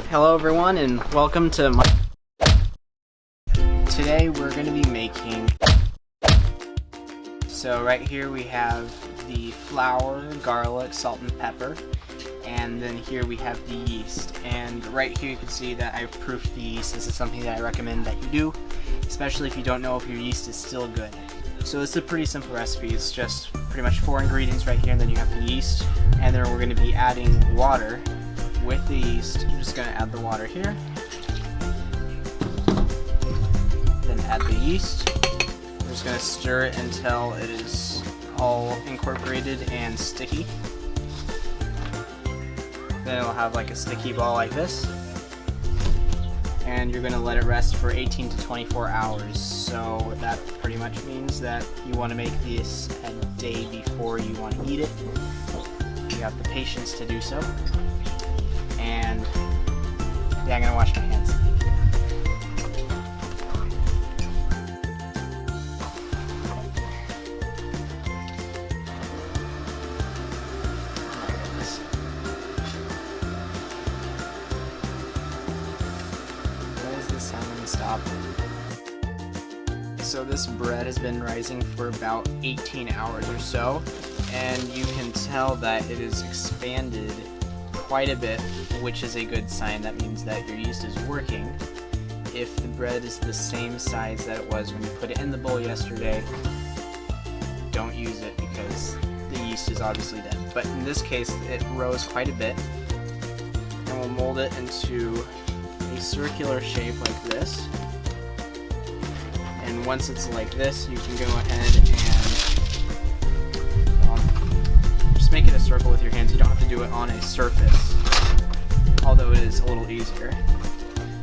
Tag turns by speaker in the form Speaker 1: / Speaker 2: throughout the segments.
Speaker 1: Hello everyone and welcome to my... Today we're going to be making... So right here we have the flour, garlic, salt and pepper, and then here we have the yeast. And right here you can see that I've proofed the yeast. This is something that I recommend that you do, especially if you don't know if your yeast is still good. So it's a pretty simple recipe. It's just pretty much 4 ingredients right here, and then you have the yeast, and then we're going to be adding water with the yeast. I'm just going to add the water here, then add the yeast. We're just going to stir it until it is all incorporated and sticky. Then it'll have like a sticky ball like this, and you're going to let it rest for 18 to 24 hours. So that pretty much means that you want to make this a day before you want to eat it. You have the patience to do so. And yeah, I'm gonna wash my hands. Why is this sound gonna stop? So this bread has been rising for about 18 hours or so, and you can tell that it is expanded quite a bit, which is a good sign. That means that your yeast is working. If the bread is the same size that it was when you put it in the bowl yesterday, don't use it because the yeast is obviously dead. But in this case, it rose quite a bit, and we'll mold it into a circular shape like this. And once it's like this, you can go ahead and just make it a circle with your hands. You don't have to do it on a surface, although it is a little easier.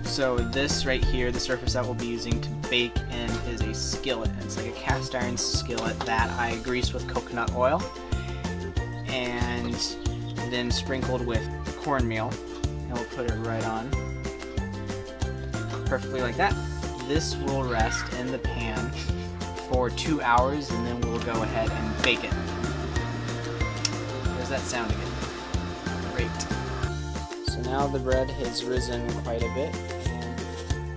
Speaker 1: So this right here, the surface that we'll be using to bake in, is a skillet. It's like a cast iron skillet that I grease with coconut oil and then sprinkled with cornmeal, and we'll put it right on perfectly like that. This will rest in the pan for 2 hours, and then we'll go ahead and bake it. How's that sound again? Great. So now the bread has risen quite a bit, and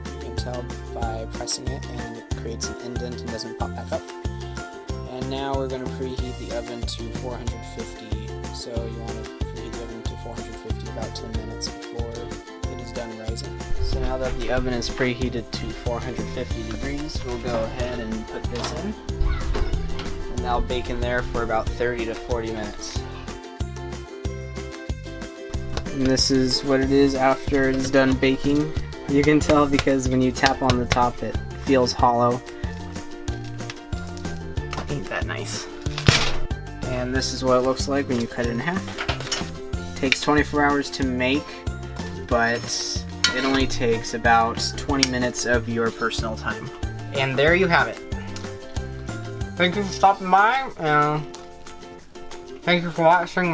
Speaker 1: you can tell by pressing it, and it creates an indent and doesn't pop back up. And now we're going to preheat the oven to 450. So you want to preheat the oven to 450 about 10 minutes before it is done rising. So now that the oven is preheated to 450 degrees, we'll go ahead and put this in. And that'll bake in there for about 30 to 40 minutes. And this is what it is after it is done baking. You can tell because when you tap on the top it feels hollow. Ain't that nice? And this is what it looks like when you cut it in half. It takes 24 hours to make, but it only takes about 20 minutes of your personal time. And there you have it. Thank you for stopping by, and thank you for watching.